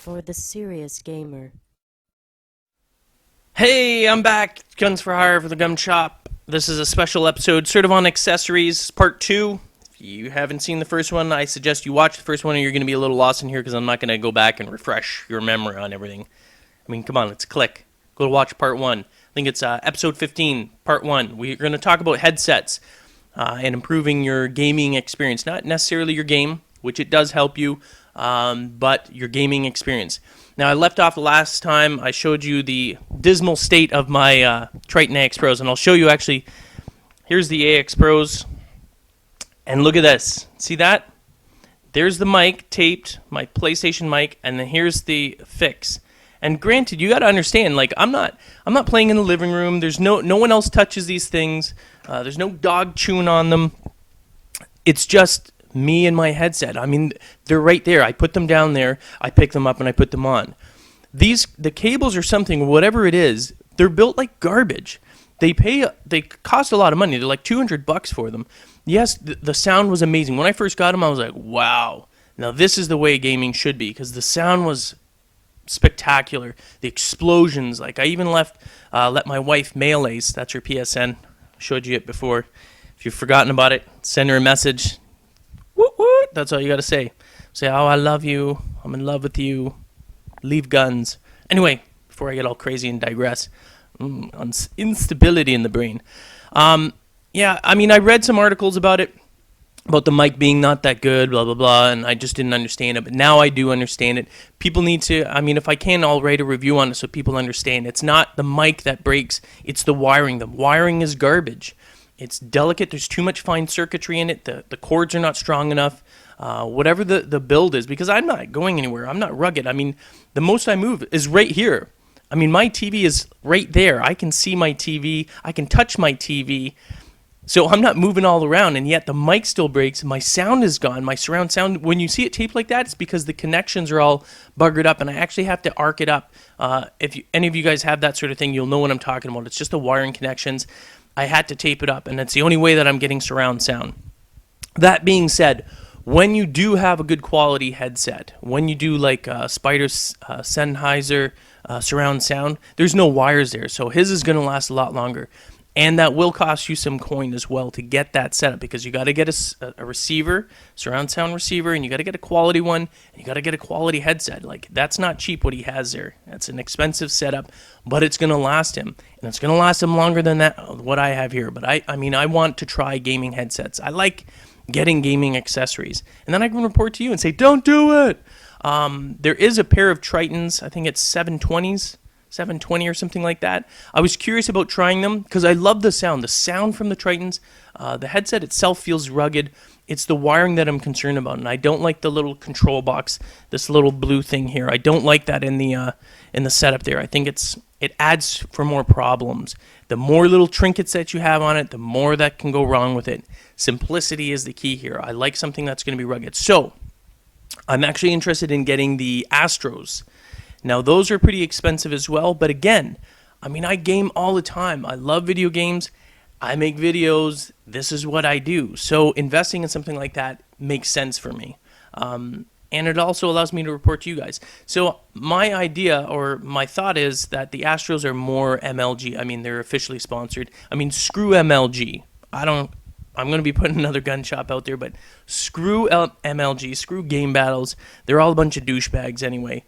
for the serious gamer. Hey, I'm back. Guns for Hire for the Gun Shop. This is a special episode, sort of on accessories, part 2. If you haven't seen the first one, I suggest you watch the first one or you're going to be a little lost in here because I'm not going to go back and refresh your memory on everything. I mean, come on, let's click. Go to watch part 1. I think it's episode 15, part 1. We're going to talk about headsets and improving your gaming experience. Not necessarily your game, which it does help you, but your gaming experience. Now, I left off the last time. I showed you the dismal state of my Triton AX Pros, and I'll show you actually. Here's the AX Pros, and look at this. See that? There's the mic taped, my PlayStation mic, and then here's the fix. And granted, you got to understand, like I'm not playing in the living room. There's no one else touches these things. There's no dog chewing on them. It's just me and my headset. I mean, they're right there. I put them down there. I pick them up and I put them on. The cables or something, whatever it is, they're built like garbage. They cost a lot of money. They're like $200 for them. Yes, the sound was amazing. When I first got them, I was like, wow. Now this is the way gaming should be, because the sound was spectacular. The explosions, like I even let my wife mail Ace. That's her PSN. Showed you it before. If you've forgotten about it, send her a message. Woot woot. That's all you got to say. Say, oh, I love you. I'm in love with you. Leave guns. Anyway, before I get all crazy and digress, on instability in the brain. Yeah, I mean, I read some articles about it, about the mic being not that good, blah, blah, blah, and I just didn't understand it. But now I do understand it. People need to, I mean, if I can, I'll write a review on it so people understand. It's not the mic that breaks, it's the wiring. The wiring is garbage. It's delicate. There's too much fine circuitry in it. The cords are not strong enough. Whatever the build is, because I'm not going anywhere. I'm not rugged. I mean, the most I move is right here. I mean, my TV is right there. I can see my TV. I can touch my TV. So I'm not moving all around, and yet the mic still breaks. My sound is gone. My surround sound, when you see it taped like that, it's because the connections are all buggered up, and I actually have to arc it up. If any of you guys have that sort of thing, you'll know what I'm talking about. It's just the wiring connections. I had to tape it up, and it's the only way that I'm getting surround sound. That being said, when you do have a good quality headset, when you do like Spider Sennheiser surround sound, there's no wires there, so his is going to last a lot longer. And that will cost you some coin as well to get that set up, because you got to get a receiver, surround sound receiver, and you got to get a quality one, and you got to get a quality headset. Like, that's not cheap what he has there. That's an expensive setup, but it's going to last him, and it's going to last him longer than that what I have here. But I mean, I want to try gaming headsets. I like getting gaming accessories, and then I can report to you and say, don't do it. There is a pair of Tritons. I think it's 720s. 720 or something like that. I was curious about trying them because I love the sound from the Tritons. The headset itself feels rugged. It's the wiring that I'm concerned about, and I don't like the little control box, this little blue thing here. I don't like that in the setup there. I think it adds for more problems. The more little trinkets that you have on it, the more that can go wrong with it. Simplicity is the key here. I like something that's going to be rugged. So I'm actually interested in getting the Astros. Now, those are pretty expensive as well, but again, I mean, I game all the time. I love video games. I make videos. This is what I do. So investing in something like that makes sense for me. And it also allows me to report to you guys. So my idea or my thought is that the Astros are more MLG. I mean, they're officially sponsored. I mean, screw MLG. I'm going to be putting another gun shop out there, but screw MLG, screw Game Battles. They're all a bunch of douchebags anyway.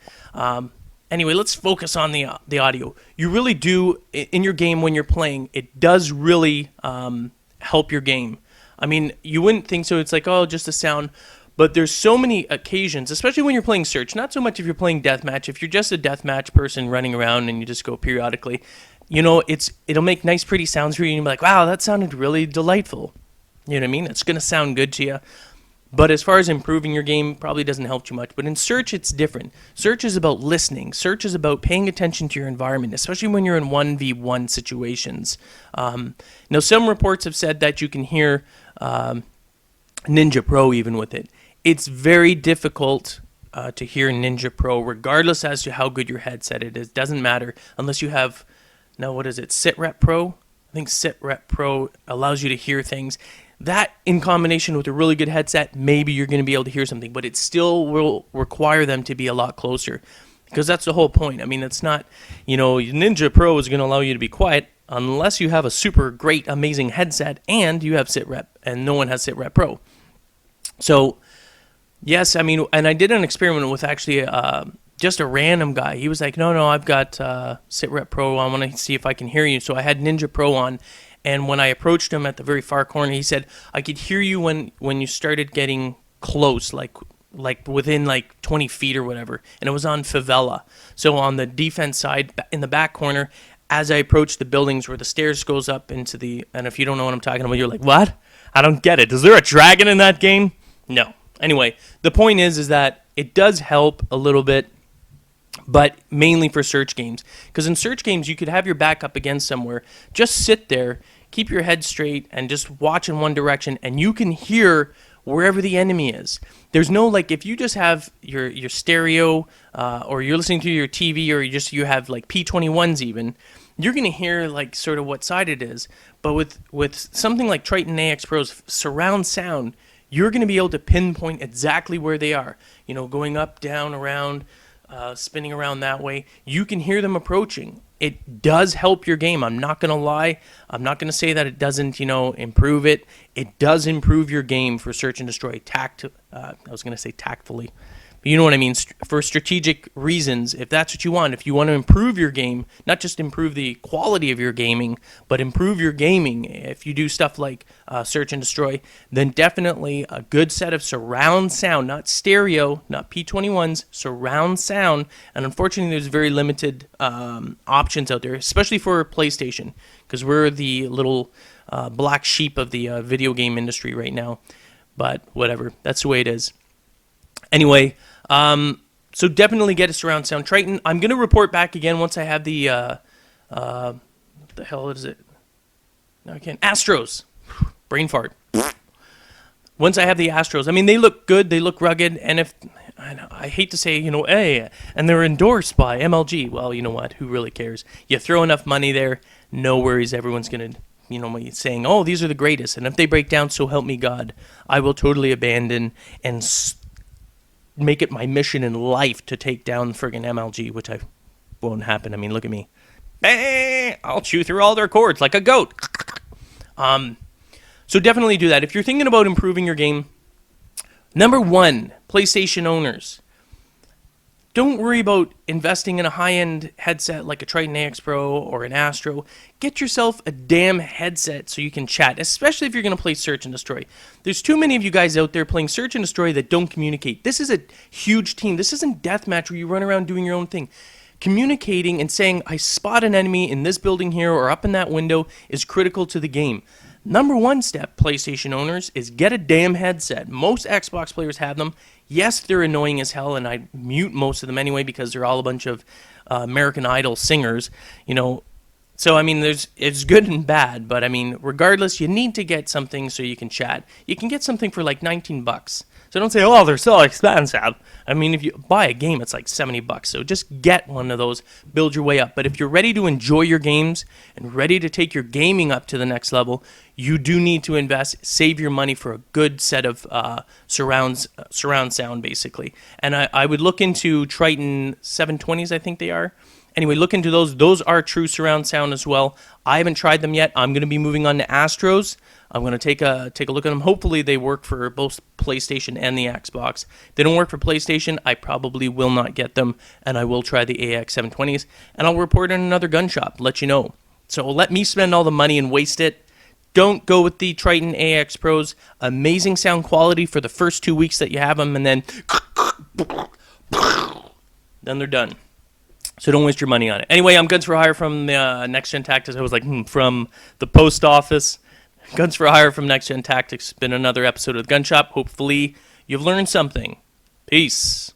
Anyway, let's focus on the audio. You really do, in your game when you're playing, it does really help your game. I mean, you wouldn't think so. It's like, oh, just the sound. But there's so many occasions, especially when you're playing search. Not so much if you're playing deathmatch. If you're just a deathmatch person running around and you just go periodically, you know, it'll make nice, pretty sounds for you. And you'll be like, wow, that sounded really delightful. You know what I mean? It's going to sound good to you. But as far as improving your game, probably doesn't help too much. But in search, it's different. Search is about listening. Search is about paying attention to your environment, especially when you're in 1v1 situations. Now, some reports have said that you can hear Ninja Pro even with it. It's very difficult to hear Ninja Pro, regardless as to how good your headset it is. Doesn't matter unless you have, now what is it, SitRep Pro? I think SitRep Pro allows you to hear things. that in combination with a really good headset, maybe you're going to be able to hear something, but it still will require them to be a lot closer, because that's the whole point. I mean, it's not, Ninja Pro is going to allow you to be quiet unless you have a super great, amazing headset and you have SitRep, and no one has SitRep Pro. So, yes, I mean, and I did an experiment with actually just a random guy. He was like, no, I've got SitRep Pro. I want to see if I can hear you. So I had Ninja Pro on, and when I approached him at the very far corner, he said, I could hear you when you started getting close, like within like 20 feet or whatever, and it was on Favela. So on the defense side, in the back corner, as I approached the buildings where the stairs goes up into the, and if you don't know what I'm talking about, you're like, what? I don't get it. Is there a dragon in that game? No. Anyway, the point is that it does help a little bit, but mainly for search games. Because in search games, you could have your back up against somewhere, just sit there, keep your head straight, and just watch in one direction, and you can hear wherever the enemy is. There's no, like, if you just have your stereo, or you're listening to your TV, or you have like P21s even, you're going to hear like sort of what side it is. But with something like Triton AX Pro's surround sound, you're going to be able to pinpoint exactly where they are. Going up, down, around, spinning around that way. You can hear them approaching. It does help your game. I'm not going to lie. I'm not going to say that it doesn't, improve it. It does improve your game for search and destroy. I was going to say tactfully. But you know what I mean? For strategic reasons, if that's what you want, if you want to improve your game, not just improve the quality of your gaming, but improve your gaming, if you do stuff like search and destroy, then definitely a good set of surround sound, not stereo, not P21s, surround sound. And unfortunately, there's very limited options out there, especially for PlayStation, because we're the little black sheep of the video game industry right now. But whatever, that's the way it is. Anyway, so definitely get a surround sound. Triton, I'm going to report back again once I have the, what the hell is it? No, I can't. Astros. Brain fart. Once I have the Astros, I mean, they look good, they look rugged, and if, I hate to say, hey, and they're endorsed by MLG. Well, you know what? Who really cares? You throw enough money there, no worries, everyone's going to, saying, oh, these are the greatest, and if they break down, so help me God, I will totally abandon and make it my mission in life to take down friggin' MLG, which won't happen. I mean, look at me. I'll chew through all their cords like a goat. So definitely do that. If you're thinking about improving your game, number one, PlayStation owners, don't worry about investing in a high-end headset like a Triton AX Pro or an Astro. Get yourself a damn headset so you can chat, especially if you're going to play Search and Destroy. There's too many of you guys out there playing Search and Destroy that don't communicate. This is a huge team. This isn't deathmatch where you run around doing your own thing. Communicating and saying, I spot an enemy in this building here or up in that window is critical to the game. Number one step, PlayStation owners, is get a damn headset. Most Xbox players have them. Yes, they're annoying as hell, and I mute most of them anyway because they're all a bunch of American Idol singers, So, I mean, it's good and bad, but, I mean, regardless, you need to get something so you can chat. You can get something for like $19. So don't say, oh, they're so expensive. I mean, if you buy a game, it's like $70. So just get one of those, build your way up. But if you're ready to enjoy your games and ready to take your gaming up to the next level, you do need to invest, save your money for a good set of surround sound, basically. And I would look into Triton 720s, I think they are. Anyway, look into those. Those are true surround sound as well. I haven't tried them yet. I'm going to be moving on to Astros. I'm going to take a look at them. Hopefully they work for both PlayStation and the Xbox. If they don't work for PlayStation, I probably will not get them, and I will try the AX 720s, and I'll report in another gun shop, let you know. So let me spend all the money and waste it. Don't go with the Triton AX Pros. Amazing sound quality for the first 2 weeks that you have them, and then they're done. So don't waste your money on it. Anyway, I'm Guns for Hire from Next Gen Tactics. I was like, from the post office. Guns for Hire from Next Gen Tactics. Been another episode of the Gun Shop. Hopefully you've learned something. Peace.